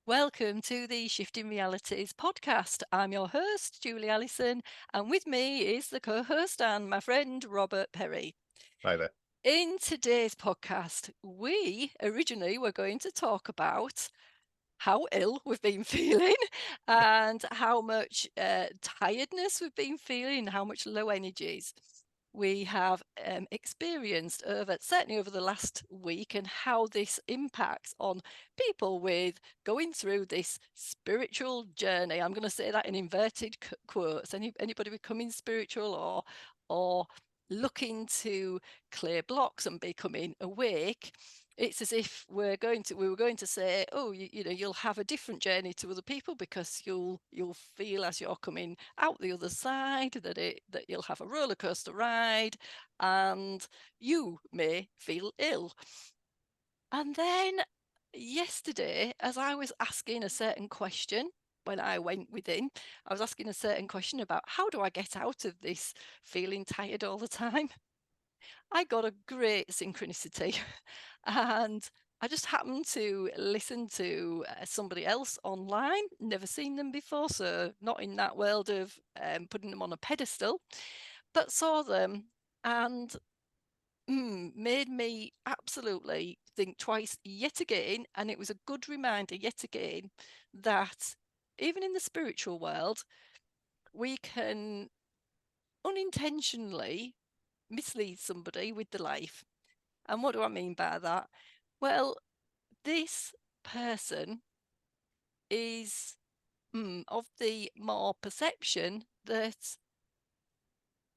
Welcome to the Shifting Realities podcast. I'm your host, Julie Allison, and with me is the co host and my friend, Robert Perry. Hi there. In today's podcast, we originally were going to talk about how ill we've been feeling and how much tiredness we've been feeling, how much low energies we have experienced certainly over the last week, and how this impacts on people with going through this spiritual journey. I'm going to say that in inverted quotes. Anybody becoming spiritual or looking to clear blocks and becoming awake, it's as if we were going to say, oh, you'll have a different journey to other people because you'll feel as you're coming out the other side that you'll have a roller coaster ride, and you may feel ill. And then yesterday, as I was asking a certain question, when I went within, I was asking a certain question about how do I get out of this feeling tired all the time. I got a great synchronicity. And I just happened to listen to somebody else online, never seen them before, so not in that world of putting them on a pedestal, but saw them and made me absolutely think twice yet again. And it was a good reminder yet again that even in the spiritual world, we can unintentionally mislead somebody with the life. And what do I mean by that? Well, this person is of the more perception that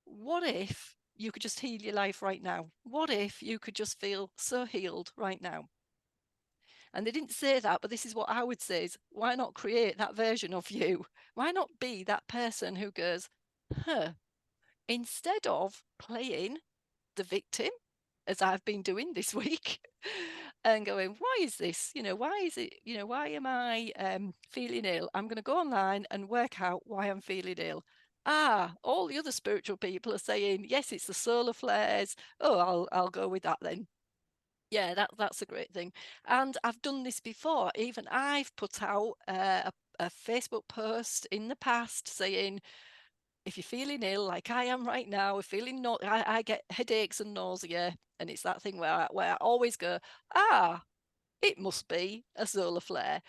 what if you could just heal your life right now? What if you could just feel so healed right now? And they didn't say that, but this is what I would say is, why not create that version of you? Why not be that person who goes, huh, instead of playing the victim, as I've been doing this week, and going, why is this? Why is it? Why am I feeling ill? I'm going to go online and work out why I'm feeling ill. All the other spiritual people are saying, yes, it's the solar flares. Oh, I'll go with that then. Yeah, that's a great thing. And I've done this before. Even I've put out a Facebook post in the past saying, if you're feeling ill like I am right now, feeling I get headaches and nausea, and it's that thing where I always go, it must be a solar flare.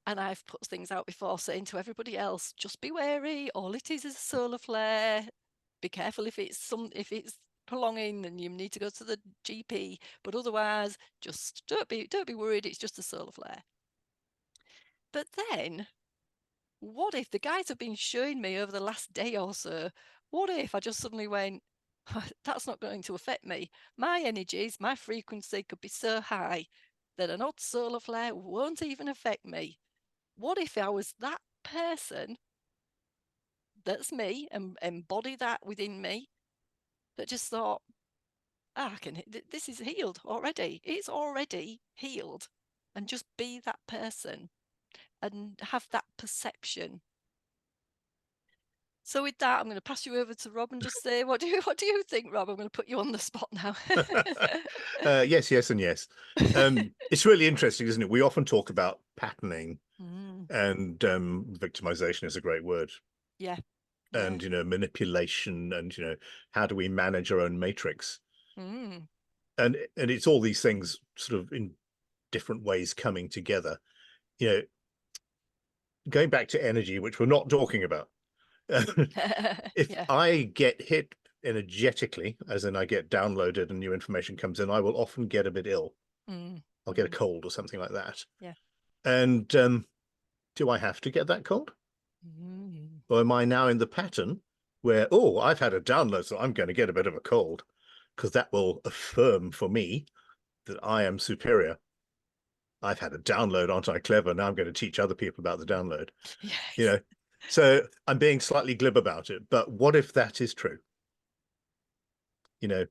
And I've put things out before saying to everybody else, just be wary, all it is a solar flare. Be careful if it's prolonging and you need to go to the GP, but otherwise just don't be worried, it's just a solar flare. But then what if the guys have been showing me over the last day or so, what if I just suddenly went, that's not going to affect me? My energies, my frequency could be so high that an odd solar flare won't even affect me. What if I was that person, that's me, and embody that within me, that just thought, this is healed already. It's already healed. And just be that person and have that perception. So with that, I'm going to pass you over to Rob and just say, what do you think, Rob? I'm going to put you on the spot now. Yes, yes, and yes. It's really interesting, isn't it? We often talk about patterning, Mm, and victimization is a great word, yeah, yeah. and manipulation, and how do we manage our own matrix? Mm, And it's all these things sort of in different ways coming together. You know, Going back to energy, which we're not talking about. If yeah. I get hit energetically, as in I get downloaded and new information comes in, I will often get a bit ill. Mm, I'll get a mm, cold or something like that. yeah. And do I have to get that cold? Mm, Or am I now in the pattern where, oh, I've had a download, so I'm going to get a bit of a cold, because that will affirm for me that I am superior. I've had a download, aren't I clever? Now I'm going to teach other people about the download. You yes. know, so I'm being slightly glib about it. But what if that is true? You know,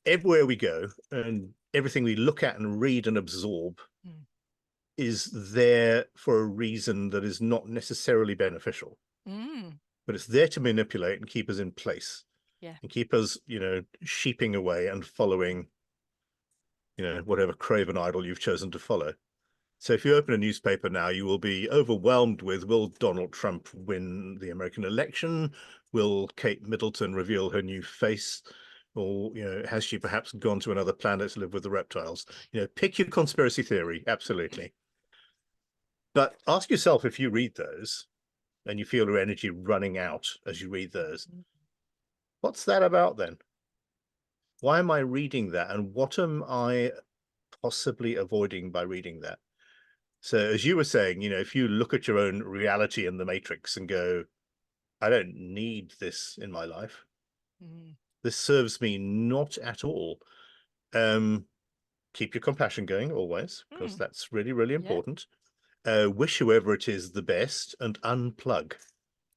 Everywhere we go and everything we look at and read and absorb Mm, is there for a reason that is not necessarily beneficial, mm, but it's there to manipulate and keep us in place yeah. and keep us, sheeping away and following, whatever craven idol you've chosen to follow. So if you open a newspaper now, you will be overwhelmed with, will Donald Trump win the American election? Will Kate Middleton reveal her new face? Or, has she perhaps gone to another planet to live with the reptiles? Pick your conspiracy theory, absolutely. But ask yourself, if you read those and you feel your energy running out as you read those, what's that about then? Why am I reading that? And what am I possibly avoiding by reading that? So as you were saying, if you look at your own reality in the matrix and go, I don't need this in my life. Mm. This serves me not at all. Keep your compassion going always, because Mm. that's really, really Yeah. important. Wish whoever it is the best and unplug.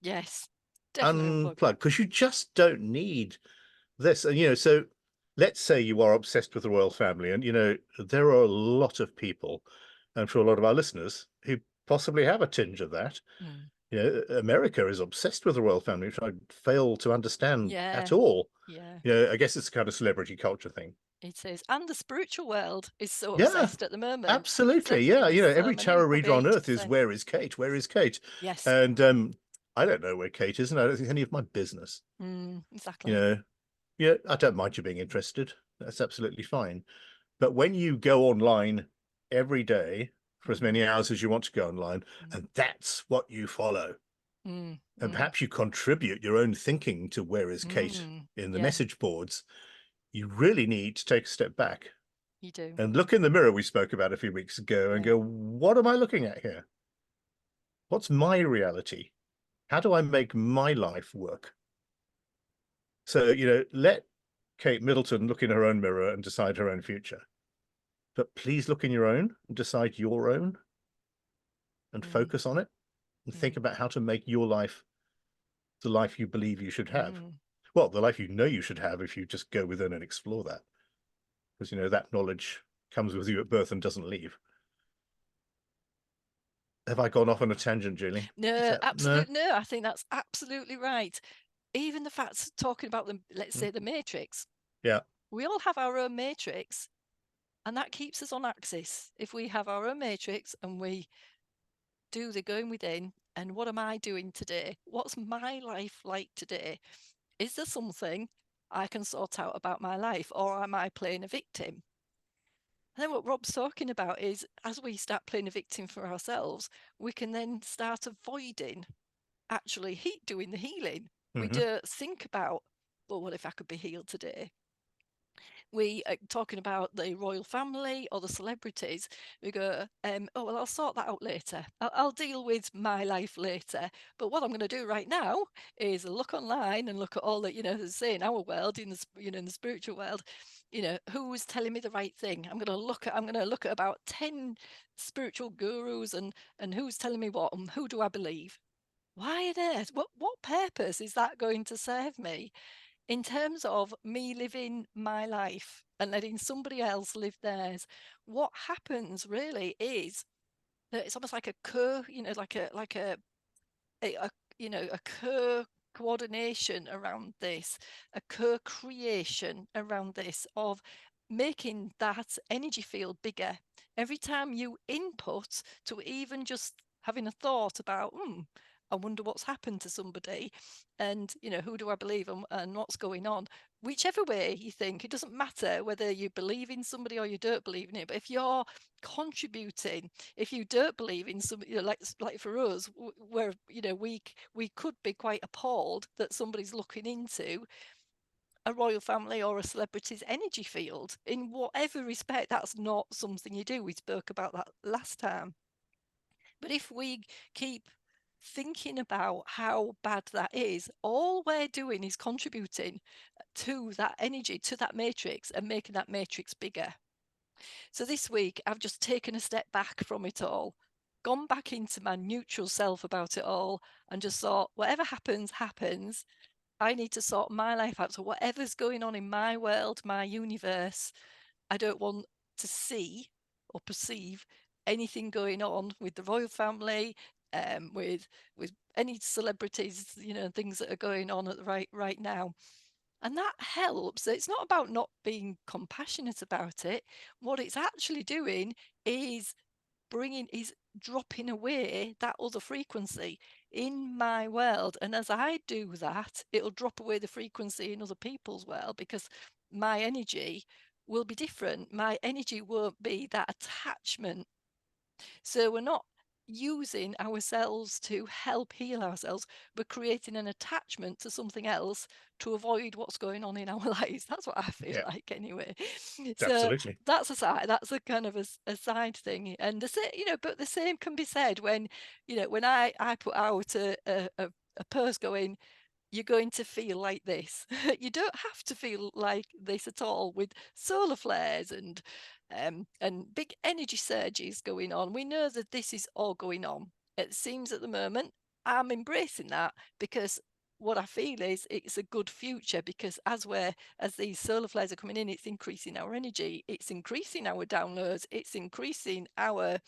Yes. Definitely unplug. Unplug, because you just don't need this. And, so let's say you are obsessed with the royal family, and, there are a lot of people, and for a lot of our listeners, who possibly have a tinge of that. Mm. America is obsessed with the royal family, which I fail to understand Yeah. at all. Yeah. I guess it's a kind of celebrity culture thing. It is. And the spiritual world is so Yeah, obsessed at the moment. absolutely. Yeah, There's so every many tarot reader on ways to earth is, say. where is Kate? Where is Kate? Yes. And I don't know where Kate is, and I don't think it's any of my business. You Exactly. know, yeah, I don't mind you being interested. That's absolutely fine. But when you go online every day for as Mm. many hours as you want to go online, Mm. and that's what you follow, Mm. and Mm. perhaps you contribute your own thinking to where is Kate in the Yeah, message boards, you really need to take a step back you do. and look in the mirror we spoke about a few weeks ago and Yeah. go, what am I looking at here? What's my reality? How do I make my life work? So, let Kate Middleton look in her own mirror and decide her own future. But please look in your own and decide your own and Mm. focus on it and think Mm. about how to make your life the life you believe you should have. Mm. Well, the life you should have if you just go within and explore that. Because, that knowledge comes with you at birth and doesn't leave. Have I gone off on a tangent, Julie? Is No, that no? absolutely no. I think that's absolutely right. Even the fact talking about the, let's Hmm. say, the matrix. Yeah. We all have our own matrix, and that keeps us on axis. If we have our own matrix and we do the going within, and what am I doing today? What's my life like today? Is there something I can sort out about my life, or am I playing a victim? And then what Rob's talking about is as we start playing a victim for ourselves, we can then start avoiding actually doing the healing. We Mm-hmm. don't think about, well, what if I could be healed today? We are talking about the royal family or the celebrities. We go, oh, well, I'll sort that out later. I'll deal with my life later. But what I'm going to do right now is look online and look at all that, say in our world, in the, in the spiritual world, who's telling me the right thing. I'm going to look at about 10 spiritual gurus and who's telling me what and who do I believe? Why on earth? What purpose is that going to serve me? In terms of me living my life and letting somebody else live theirs, what happens really is that it's almost like a a a co-coordination around this, a co-creation around this of making that energy field bigger. Every time you input to even just having a thought about, I wonder what's happened to somebody, and who do I believe and what's going on. Whichever way you think, it doesn't matter whether you believe in somebody or you don't believe in it. But if you're contributing, if you don't believe in some, like for us, where we could be quite appalled that somebody's looking into a royal family or a celebrity's energy field in whatever respect. That's not something you do. We spoke about that last time. But if we keep thinking about how bad that is, all we're doing is contributing to that energy, to that matrix, and making that matrix bigger. So this week, I've just taken a step back from it all, gone back into my neutral self about it all, and just thought, whatever happens, happens. I need to sort my life out. So whatever's going on in my world, my universe, I don't want to see or perceive anything going on with the royal family, with any celebrities, things that are going on at the right now. And that helps. It's not about not being compassionate about it. What it's actually doing is is dropping away that other frequency in my world. And as I do that, it'll drop away the frequency in other people's world, because my energy will be different. My energy won't be that attachment. So we're not using ourselves to help heal ourselves. We're creating an attachment to something else to avoid what's going on in our lives. That's what I feel Yeah, like anyway. So absolutely. that's a side, that's a kind of a side thing. And the same, but the same can be said when, when I put out a post going, you're going to feel like this. You don't have to feel like this at all, with solar flares and big energy surges going on. We know that this is all going on. It seems at the moment I'm embracing that, because what I feel is it's a good future, because as these solar flares are coming in, it's increasing our energy, it's increasing our downloads, it's increasing our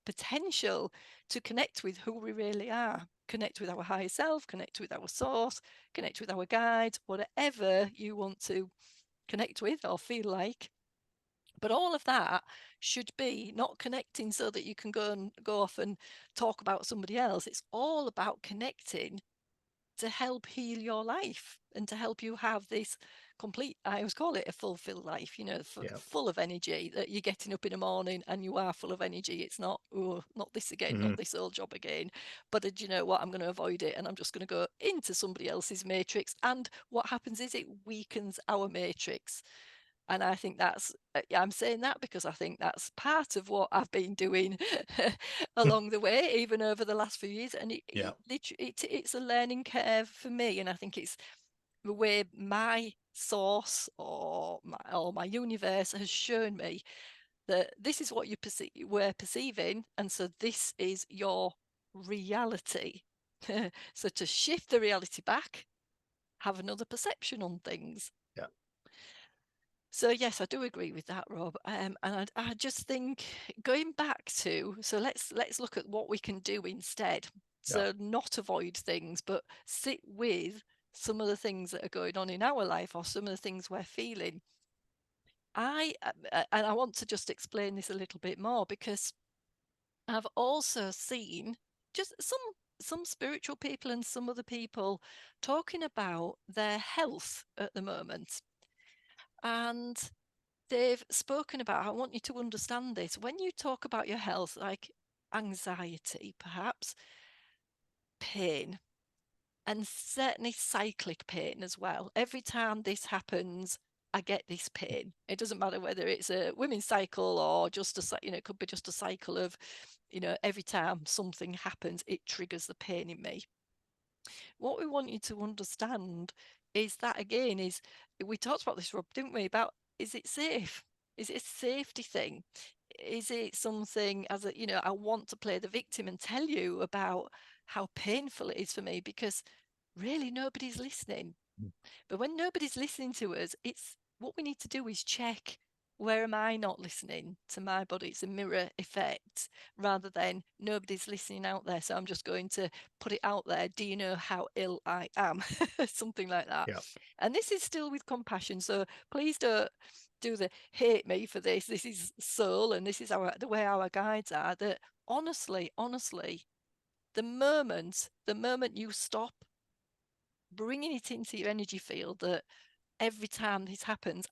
potential to connect with who we really are, connect with our higher self, connect with our source, connect with our guides, whatever you want to connect with or feel like. But all of that should be not connecting so that you can go off and talk about somebody else. It's all about connecting to help heal your life and to help you have this complete, I always call it a fulfilled life, Yeah. full of energy, that you're getting up in the morning and you are full of energy. It's not, oh, not this again, Hmm. not this old job again. But do you know what? I'm going to avoid it, and I'm just going to go into somebody else's matrix. And what happens is it weakens our matrix. And I think I'm saying that because I think that's part of what I've been doing along the way, even over the last few years. And Yeah. it's a learning curve for me. And I think it's the way my source or my universe has shown me that this is what we're perceiving. And so this is your reality. So to shift the reality back, have another perception on things. Yeah. So yes, I do agree with that, Rob. And I just think, going back to, so let's look at what we can do instead. Yeah. So not avoid things, but sit with some of the things that are going on in our life, or some of the things we're feeling. And I want to just explain this a little bit more, because I've also seen just some spiritual people and some other people talking about their health at the moment. And they've spoken about, I want you to understand this, when you talk about your health, like anxiety, perhaps, pain, and certainly cyclic pain as well. Every time this happens, I get this pain. It doesn't matter whether it's a women's cycle or just it could be just a cycle of, every time something happens, it triggers the pain in me. What we want you to understand is that, again, is, we talked about this, Rob, didn't we, about, is it safe? Is it a safety thing? Is it something, as a, I want to play the victim and tell you about how painful it is for me, because really nobody's listening. But when nobody's listening to us, it's what we need to do is check, where am I not listening to my body? It's a mirror effect, rather than nobody's listening out there, so I'm just going to put it out there. Do you know how ill I am? Something like that. Yeah. And this is still with compassion. So please don't do the hate me for this. This is soul, and this is the way our guides are. That honestly, the moment you stop bringing it into your energy field, that every time this happens,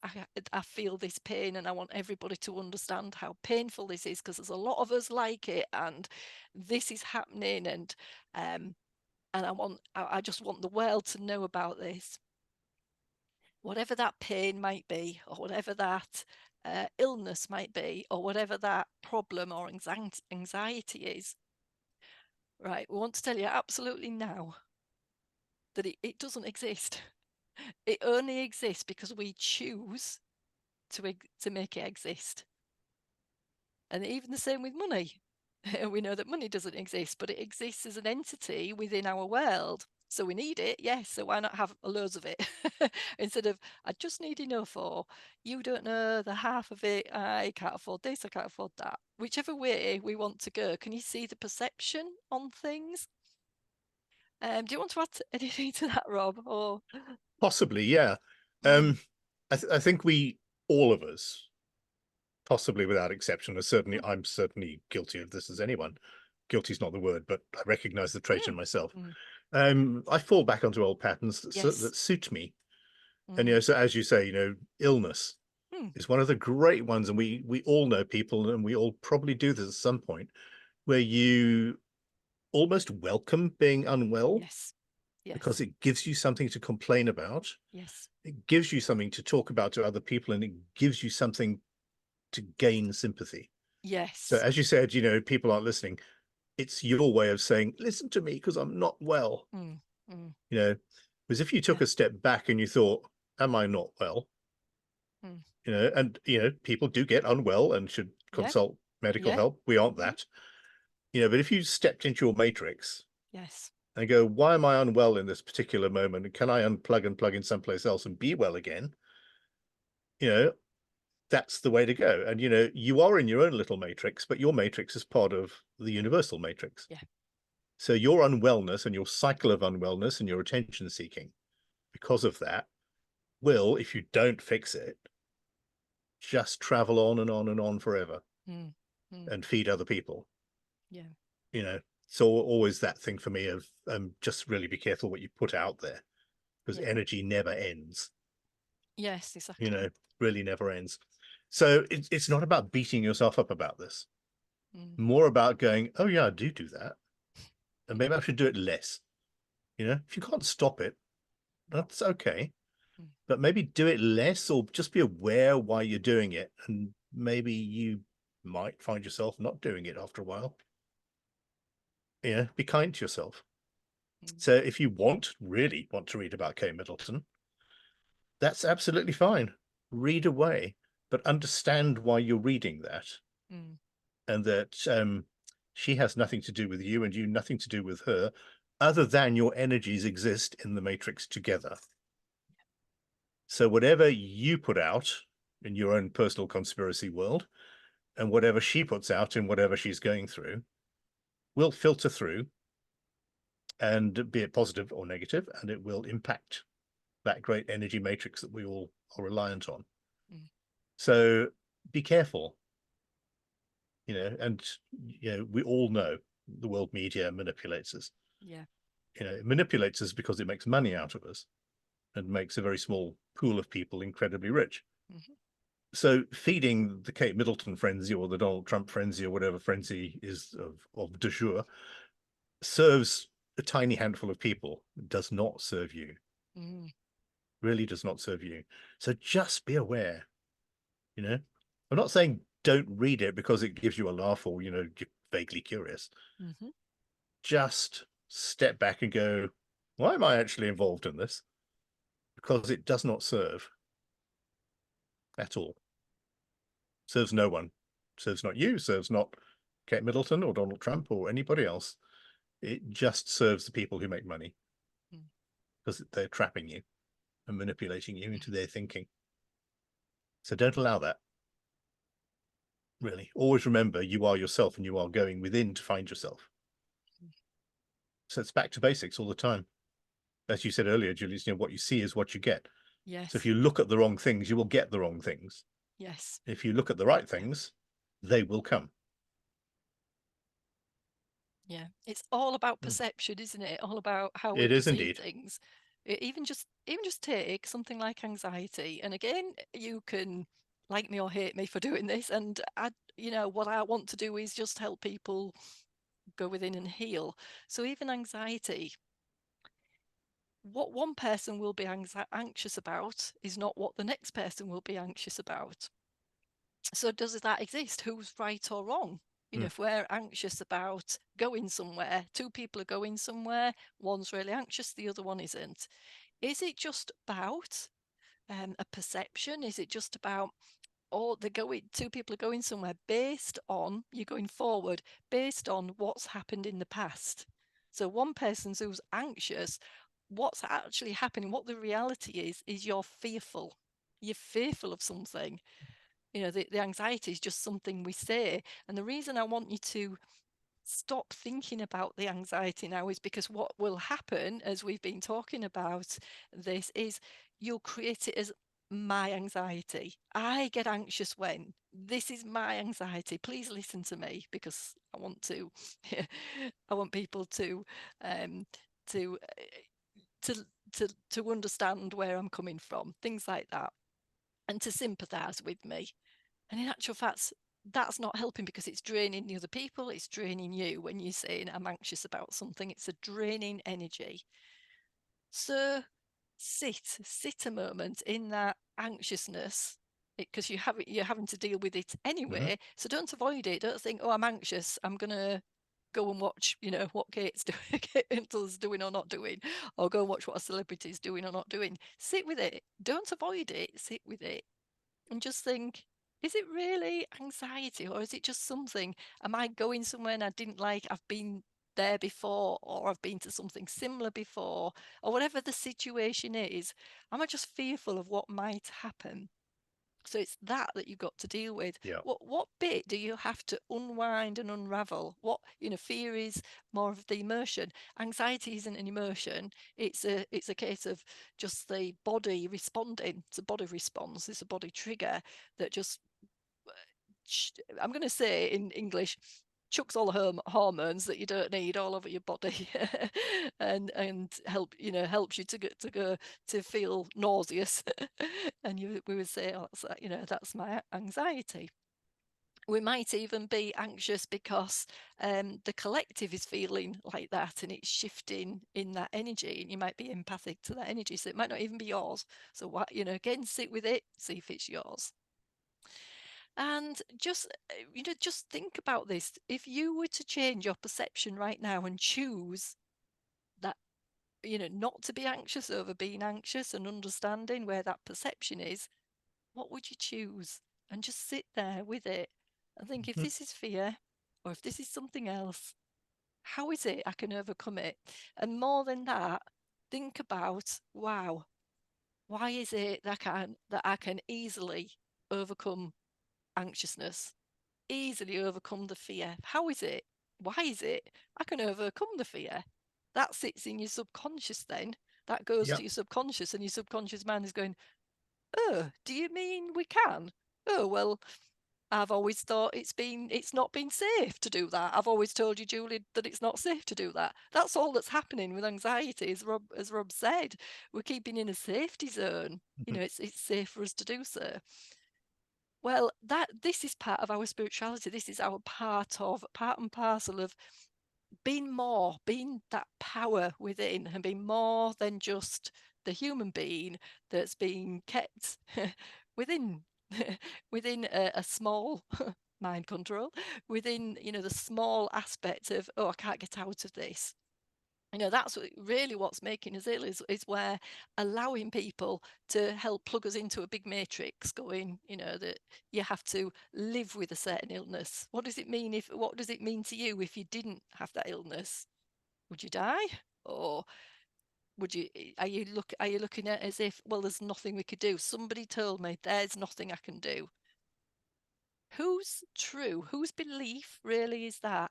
I feel this pain, and I want everybody to understand how painful this is, because there's a lot of us like it, and this is happening, and I just want the world to know about this. Whatever that pain might be, or whatever that illness might be, or whatever that problem or anxiety is, right? We want to tell you absolutely now that it doesn't exist. It only exists because we choose to make it exist. And even the same with money. We know that money doesn't exist, but it exists as an entity within our world. So we need it, yes. So why not have loads of it instead of, I just need enough, or you don't know the half of it, I can't afford this, I can't afford that. Whichever way we want to go, can you see the perception on things? Do you want to add anything to that, Rob? Or Possibly, yeah. mm, I think all of us, possibly without exception. And certainly, I'm certainly guilty of this as anyone. Guilty is not the word, but I recognize the trait in Mm, myself. mm. I fall back onto old patterns Yes. that suit me. And Mm, so as you say, illness mm. is one of the great ones, and we all know people, and we all probably do this at some point, where you almost welcome being unwell Yes. because Yes. it gives you something to complain about. Yes. It gives you something to talk about to other people, and it gives you something to gain sympathy. So Yes. as you said, people aren't listening. It's your way of saying, listen to me because I'm not well. Mm, mm. You know, because if you Yeah. took a step back and you thought, am I not well? Mm. And people do get unwell and should Yeah. consult medical Yeah. help. We aren't Hmm. that. But if you stepped into your matrix Yes. and go, why am I unwell in this particular moment? Can I unplug and plug in someplace else and be well again? You know, that's the way to go. And you are in your own little matrix, but your matrix is part of the universal matrix. Yeah. So your unwellness and your cycle of unwellness and your attention seeking because of that will, if you don't fix it, just travel on and on and on forever Mm, mm. and feed other people. Yeah. you know so always that thing for me of just really be careful what you put out there, because Yeah. energy never ends. Yes. you Exactly. know really never ends. So it's not about beating yourself up about this, Mm, more about going, oh yeah, I do that, and maybe I should do it less. If you can't stop it, that's okay, mm, but maybe do it less, or just be aware why you're doing it, and maybe you might find yourself not doing it after a while. Be kind to yourself. mm, So if you really want to read about Kate Middleton, that's absolutely fine. Read away, but understand why you're reading that, mm. and that she has nothing to do with you and you nothing to do with her, other than your energies exist in the matrix together. So whatever you put out in your own personal conspiracy world, and whatever she puts out in whatever she's going through, will filter through, and be it positive or negative, and it will impact that great energy matrix that we all are reliant on. Mm. So be careful, and we all know the world media manipulates us. Yeah. It manipulates us because it makes money out of us and makes a very small pool of people incredibly rich. Hmm. So feeding the Kate Middleton frenzy or the Donald Trump frenzy or whatever frenzy is of de jour serves a tiny handful of people. It does not serve you. Mm. Really does not serve you. So just be aware. I'm not saying don't read it because it gives you a laugh, or you're vaguely curious. Hmm. Just step back and go, why am I actually involved in this? Because it does not serve at all. Serves no one. Serves not you, serves not Kate Middleton or Donald Trump or anybody else. It just serves the people who make money, Mm. because they're trapping you and manipulating you into their thinking. So don't allow that. Really, always remember you are yourself, and you are going within to find yourself. So it's back to basics all the time. As you said earlier, Julius, what you see is what you get. So if Yes. you look at the wrong things, you will get the wrong things. Yes. If you look at the right Yeah. things, they will come. Yeah. It's all about perception, isn't it? All about how we It is perceive indeed. things. Even just take something like anxiety. And again, you can like me or hate me for doing this. And what I want to do is just help people go within and heal. So even anxiety, what one person will be anxious about is not what the next person will be anxious about. So does that exist? Who's right or wrong? Mm. If we're anxious about going somewhere, two people are going somewhere, one's really anxious, the other one isn't. Is it just about a perception? Is it just about, two people are going somewhere based on, you're going forward, based on what's happened in the past? So one person who's anxious, what's actually happening, what the reality is you're fearful. You're fearful of something. The anxiety is just something we say. And the reason I want you to stop thinking about the anxiety now is because what will happen, as we've been talking about this, is you'll create it as my anxiety. I get anxious when this is my anxiety. Please listen to me because I want to, I want people um, to, to, to understand where I'm coming from, things like that, and to sympathise with me. And in actual fact, that's not helping because it's draining the other people, it's draining you when you're saying I'm anxious about something. It's a draining energy. So sit a moment in that anxiousness because you're having to deal with it Hmm. anyway. So don't avoid it. Don't think, oh, I'm anxious, I'm gonna go and watch, what Kate's doing, Kate Winslet's doing or not doing, or go and watch what a celebrity's doing or not doing. Sit with it. Don't avoid it. Sit with it and just think, is it really anxiety or is it just something? Am I going somewhere and I didn't like? I've been there before, or I've been to something similar before, or whatever the situation is. Am I just fearful of what might happen? So it's that you've got to deal with. Yeah. What bit do you have to unwind and unravel? What, fear is more of the emotion. Anxiety isn't an emotion. It's a case of just the body responding. It's a body response. It's a body trigger that just, I'm going to say in English, chucks all the hormones that you don't need all over your body, and helps you to feel nauseous, and we would say, oh, that's my anxiety. We might even be anxious because the collective is feeling like that and it's shifting in that energy, and you might be empathic to that energy, so it might not even be yours. So what, again, sit with it, see if it's yours. And just think about this. If you were to change your perception right now and choose that, not to be anxious over being anxious, and understanding where that perception is, what would you choose? And just sit there with it and think, if Hmm. this is fear or if this is something else, how is it I can overcome it? And more than that, think about, wow, why is it that I can easily overcome anxiousness, easily overcome the fear? How is it? Why is it I can overcome the fear? That sits in your subconscious then. That goes Yeah. to your subconscious, and your subconscious mind is going, oh, do you mean we can? Oh, well, I've always thought it's not been safe to do that. I've always told you, Julie, that it's not safe to do that. That's all that's happening with anxiety, as Rob said. We're keeping in a safety zone. Hmm. It's safe for us to do so. Well, this is part of our spirituality. This is our part and parcel of being that power within, and being more than just the human being that's being kept within within a small mind control, within the small aspect of, oh, I can't get out of this. That's really what's making us ill, is where allowing people to help plug us into a big matrix, going, that you have to live with a certain illness. What does it mean to you if you didn't have that illness? Would you die? Or would you are you looking at it as if, well, there's nothing we could do? Somebody told me there's nothing I can do. Who's true? Whose belief really is that?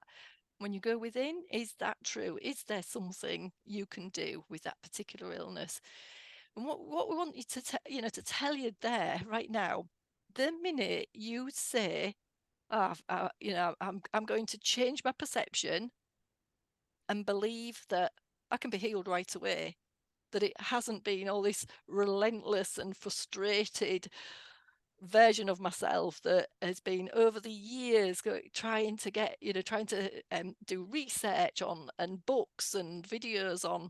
When you go within, is that true? Is there something you can do with that particular illness? And what we want you to tell you there right now, the minute you say, I'm going to change my perception and believe that I can be healed right away, that it hasn't been all this relentless and frustrated version of myself that has been over the years trying to do research on, and books and videos on,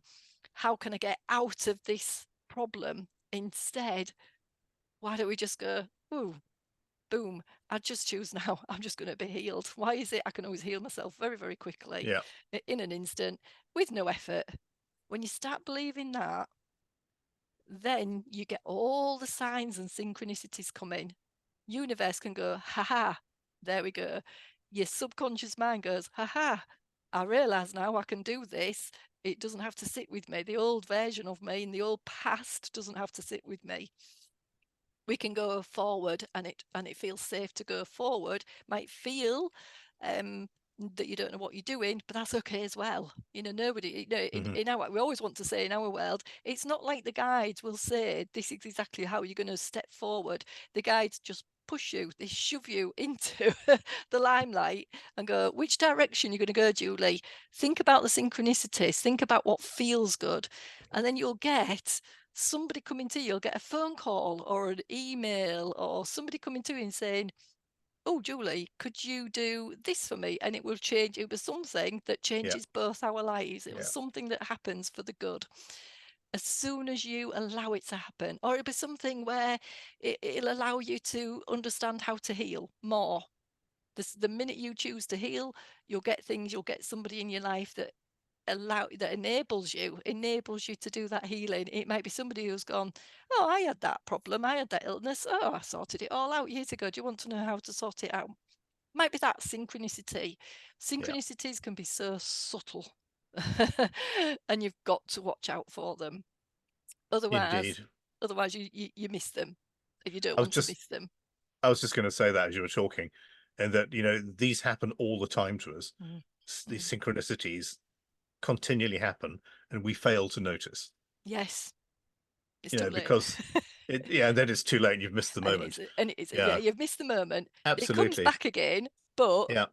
how can I get out of this problem. Instead, why don't we just go, ooh, boom, I just choose now, I'm just going to be healed. Why is it I can always heal myself very, very quickly, Yeah. in an instant, with no effort? When you start believing that, then you get all the signs and synchronicities coming. Universe can go, haha, there we go. Your subconscious mind goes, haha, I realize now I can do this. It doesn't have to sit with me. The old version of me in the old past doesn't have to sit with me. We can go forward, and it feels safe to go forward. Might feel that you don't know what you're doing, but that's okay as well. Nobody, Hmm. in our, we always want to say in our world, it's not like the guides will say this is exactly how you're going to step forward. The guides just push you, they shove you into the limelight and go, which direction you're going to go, Julie? Think about the synchronicities, think about what feels good. And then you'll get somebody coming to you, you'll get a phone call or an email or somebody coming to you and saying, oh, Julie, could you do this for me? And it will change. It was something that Yeah. changes both our lives. It was Yeah. something that happens for the good. As soon as you allow it to happen, or it'll be something where it'll allow you to understand how to heal more. The minute you choose to heal, you'll get things, you'll get somebody in your life that enables you to do that healing. It might be somebody who's gone, oh, I had that problem, I had that illness, oh, I sorted it all out years ago, do you want to know how to sort it out? Might be that synchronicity. Yeah. Synchronicities can be so subtle. And you've got to watch out for them, otherwise Indeed. you miss them, and you don't I was want to just miss them. I was just going to say that as you were talking, and that these happen all the time to us. Mm, These mm. synchronicities continually happen, and we fail to notice. Yes, it's too late. Because yeah, and then it's too late. And you've missed the moment. And it is, yeah, Yeah, you've missed the moment. It comes absolutely. back again, but Yeah,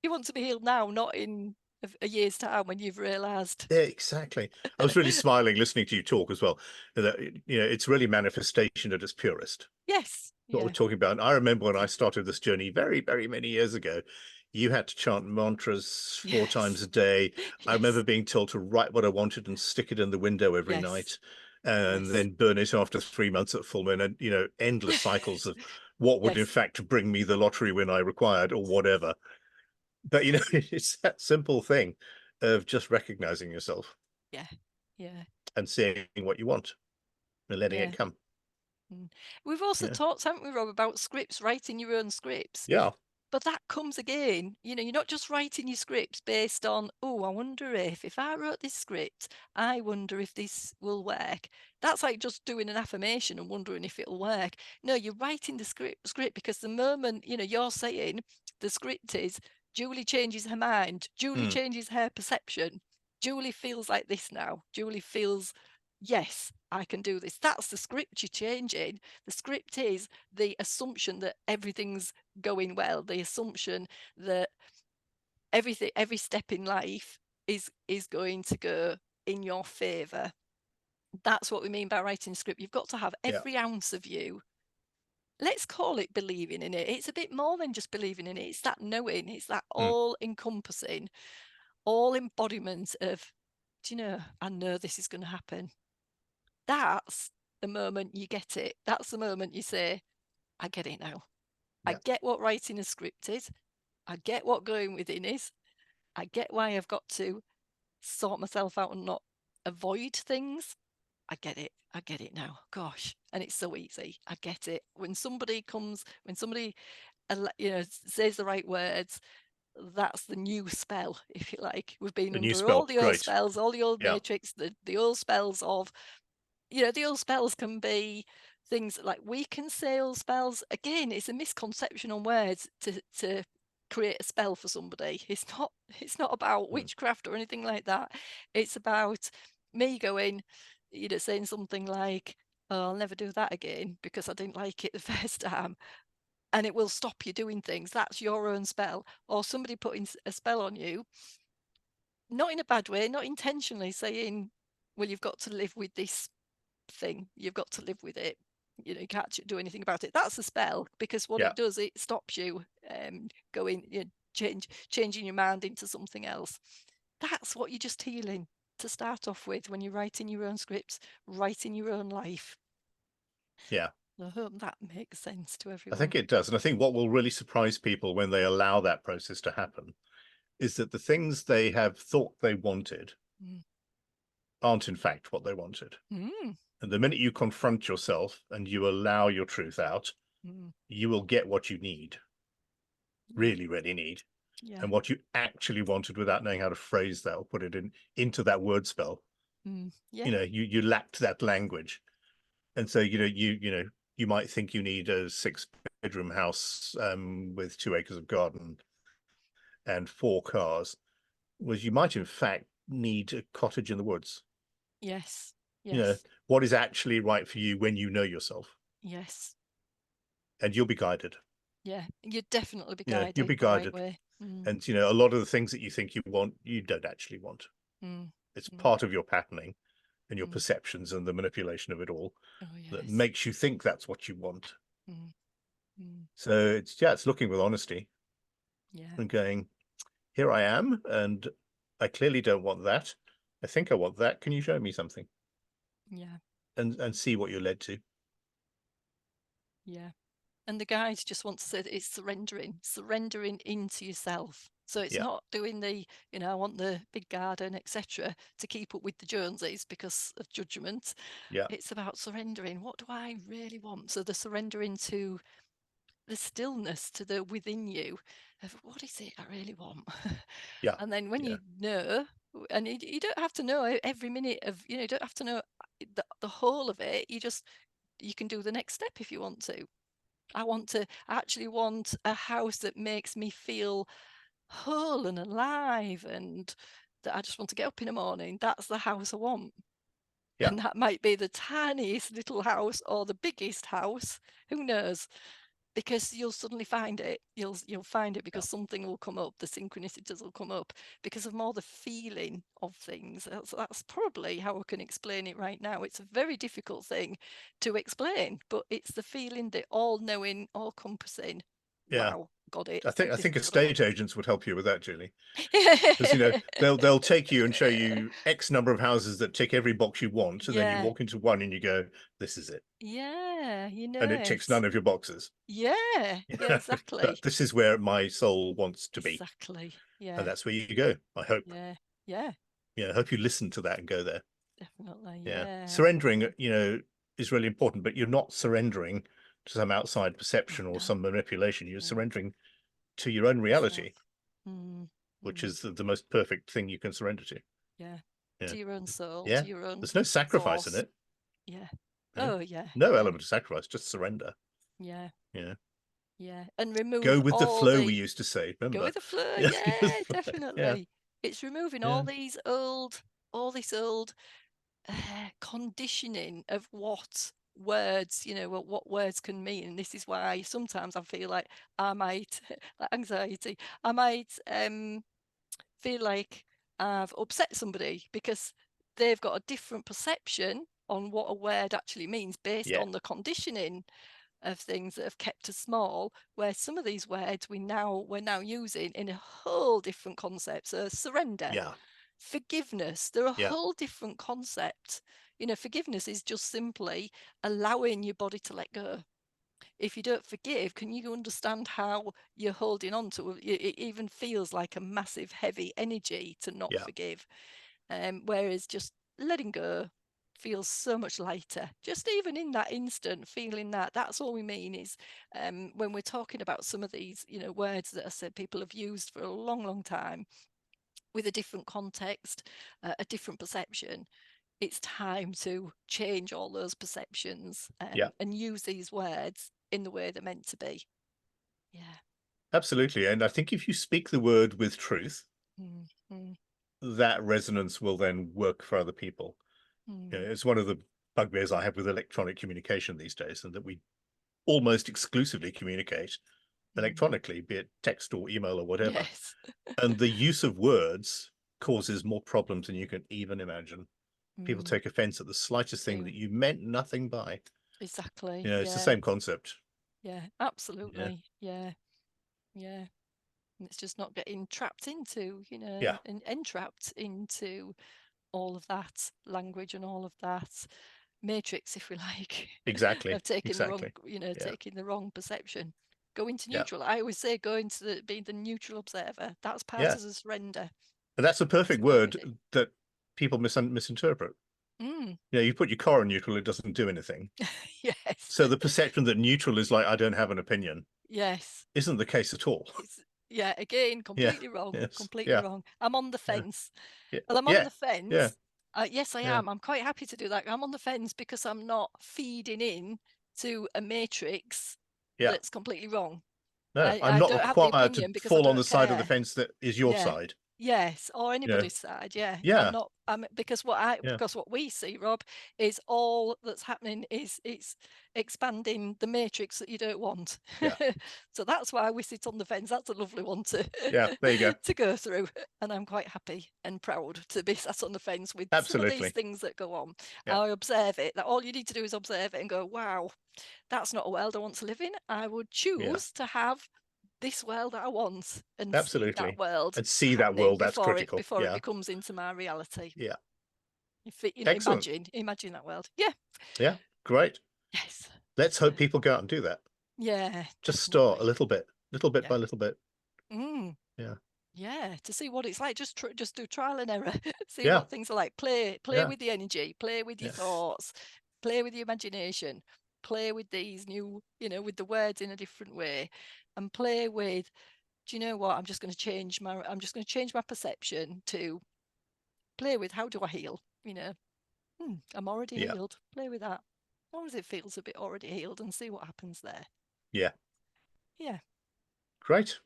you want to be healed now, not in a year's time when you've realised. yeah, exactly. I was really smiling listening to you talk as well. That it's really manifestation at its purest. Yes, What we're yeah, talking about. And I remember when I started this journey very, very many years ago, you had to chant mantras 4 times yes, a day. I remember yes, being told to write what I wanted and stick it in the window every yes, night and yes, then burn it after 3 months at full moon. And, endless cycles of what would in yes, fact bring me the lottery when I required or whatever. But, it's that simple thing of just recognizing yourself yeah, yeah, and seeing what you want and letting it yeah. come. Mm. We've also Yeah. talked, haven't we, Rob, about scripts, writing your own scripts. Yeah. But that comes again, you're not just writing your scripts based on, oh, I wonder if I wrote this script, I wonder if this will work. That's like just doing an affirmation and wondering if it'll work. No, you're writing the script because the moment, you're saying the script is Julie changes her mind, Julie Mm. changes her perception, Julie feels like this now, Julie feels, yes, I can do this. That's the script you're changing. The script is the assumption that everything's going well, the assumption that every step in life is going to go in your favor. That's what we mean by writing a script. You've got to have Yeah. every ounce of you, let's call it believing in it. It's a bit more than just believing in it. It's that knowing, it's that Mm. all encompassing, all embodiment of, do you know, I know this is going to happen. That's the moment you get it. That's the moment you say, I get it now. I Yeah. get what writing a script is. I get what going within is. I get why I've got to sort myself out and not avoid things. I get it. I get it now. Gosh. And it's so easy. I get it. When somebody, says the right words, that's the new spell, if you like. We've been A new under all spell. the old Great. spells, all the old Yeah. matrix, the old spells of, the old spells can be things like we can say old spells. Again, it's a misconception on words to create a spell for somebody. It's not about Mm. witchcraft or anything like that. It's about me going, saying something like, oh, I'll never do that again because I didn't like it the first time. And it will stop you doing things. That's your own spell. Or somebody putting a spell on you, not in a bad way, not intentionally saying, well, you've got to live with this thing. You've got to live with it. You can't do anything about it. That's a spell because what Yeah. it does, it stops you going, changing your mind into something else. That's what you're just healing to start off with when you're writing your own scripts, writing your own life. Yeah. I hope that makes sense to I think everyone. it does. And I think what will really surprise people when they allow that process to happen is that the things they have thought they wanted Mm. aren't in fact what they wanted. Mm. And the minute you confront yourself and you allow your truth out, Mm. you will get what you need, Yeah. really, really need. Yeah. And what you actually wanted without knowing how to phrase that or put it into that word spell. Mm. Yeah. You lacked that language. And so, you might think you need a 6-bedroom house with 2 acres of garden. and 4 cars, was you might in fact need a cottage in the woods. Yes. You know, Yes. what is actually right for you when you know yourself, Yes. and you'll be guided. Yeah. You'd definitely be You'll guided be the right guided. way. And a lot of the things that you think you want, you don't actually want. Mm, It's mm, part of your patterning and your mm. perceptions and the manipulation of it all Oh, that yes. makes you think that's what you want. Mm, mm. So it's looking with honesty Yeah. and going, here I am, and I clearly don't want that. I think I want that. Can you show me something? Yeah. And see what you're led to. Yeah. And the guides just want to say that it's surrendering into yourself. So it's Yeah, not doing the, I want the big garden, etc., to keep up with the Joneses because of judgment. yeah, It's about surrendering. What do I really want? So the surrendering to the stillness, to the within you of what is it I really want? yeah, And then when yeah, you know, and you don't have to know every minute of, you don't have to know the whole of it. You can do the next step if you want to. I actually want a house that makes me feel whole and alive, and that I just want to get up in the morning. That's the house I want. yeah, And that might be the tiniest little house or the biggest house. Who knows? Because you'll suddenly find it. You'll find it yeah, because something will come up. The synchronicities will come up because of more the feeling of things. That's probably how I can explain it right now. It's a very difficult thing to explain, but it's the feeling, the all-knowing, all-compassing. yeah. Wow, got it. I This think is what I estate want. agents would help you with that, Julie, because they'll take you and show you X number of houses that tick every box you want, and then you Yeah, walk into one and you go, "This is it," yeah, and it ticks none of your boxes. yeah, yeah, exactly, But this is where my soul wants to be, exactly. and Yeah, that's where you go. I hope. yeah, yeah, I hope you listen to that and go there. definitely. Yeah, Yeah, surrendering, is really important, but you're not surrendering to some outside perception or no, some manipulation. You're no, surrendering to your own yourself. reality, Mm, which mm, is the most perfect thing you can surrender to. yeah, Yeah, to your own soul, yeah. to your own There's no sacrifice in force. it. Yeah. Yeah, Oh, yeah, no yeah, element of sacrifice, just surrender. yeah, Yeah, yeah. And go remove with the all flow. We the used to say, go remember? with the flow. Yeah, Yeah, yeah, definitely. It's removing yeah, all this old conditioning of what words, what words can mean. And this is why sometimes I feel like I might, like anxiety, I might feel like I've upset somebody because they've got a different perception on what a word actually means based yeah, on the conditioning of things that have kept us small, where some of these words we're now using in a whole different concept. So surrender, yeah, forgiveness, they're a yeah, whole different concept. Forgiveness is just simply allowing your body to let go. If you don't forgive, can you understand how you're holding on to it? It even feels like a massive heavy energy to not yeah, forgive. Whereas just letting go feels so much lighter. Just even in that instant, feeling that's all we mean is when we're talking about some of these, words that I said people have used for a long, long time with a different context, a different perception. It's time to change all those perceptions yeah. and use these words in the way they're meant to be. Yeah. Absolutely. And I think if you speak the word with truth, Mm, mm, that resonance will then work for other people. mm, It's one of the bugbears I have with electronic communication these days, and that we almost exclusively communicate mm. electronically, be it text or email or whatever. Yes. And the use of words causes more problems than you can even imagine. People Mm, take offense at the slightest thing do that you meant nothing by. exactly. It's the Yeah. same concept. Yeah. Yeah, Absolutely. Yeah. Yeah. And it's just not getting trapped into, yeah, and entrapped into all of that language and all of that matrix, if we like, exactly, of taking the wrong, exactly. Yeah, taking the wrong perception. Go into yeah, neutral. I always say go into being the neutral observer. That's part yeah. of the surrender. And that's a It's perfect going with word it. that people misinterpret. Mm. You put your car in neutral, it doesn't do anything. Yes. So the perception that neutral is like, I don't have an opinion, Yes. isn't the case at all. It's yeah, again, Yeah, completely wrong. yes, Completely yeah, wrong. I'm on the yeah, fence. yeah, Well, I'm on yeah, the yeah, fence. Yes, I yeah, am. I'm quite happy to do that. I'm on the fence because I'm not feeding in to a matrix yeah, that's completely wrong. No, I'm I not don't have the required to opinion because I fall on the don't side of the care. fence that is your Yeah. side. Yes, or You know, anybody's side. Yeah, I'm yeah, not. Because yeah, what we see, Rob, is all that's happening is it's expanding the matrix that you don't want. yeah, So that's why we sit on the fence. That's a lovely one to yeah. There you go. to go through, and I'm quite happy and proud to be sat on the fence with some of these Absolutely. things that go on. Yeah, I observe it. That all you need to do is observe it and go, wow, that's not a world I want to live in. I would yeah, choose to have this world that I want and see that absolutely. world And see that happening world. That's critical. before it Yeah, becomes into my reality. yeah. If it, Excellent. imagine that world. Yeah. Yeah, great. Yes. Let's hope people go out and do that. Yeah, Just start a definitely. little bit Yeah. by little bit. Mm. Yeah, Yeah, to see what it's like. Just do trial and error. See yeah, what things are like. Play yeah, with the energy. Play with your yeah, thoughts. Play with your imagination. Play with these new, with the words in a different way, and play with. Do you know what? I'm just going to change my. I'm just going to change my perception to play with. How do I heal? I'm already yeah, healed. Play with that. As long as it feels a bit already healed, and see what happens there. yeah. Yeah. Great.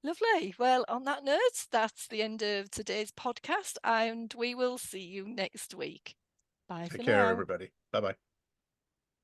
Lovely. Well, on that note, that's the end of today's podcast, and we will see you next week. Bye Take for care, now. everybody. Bye bye.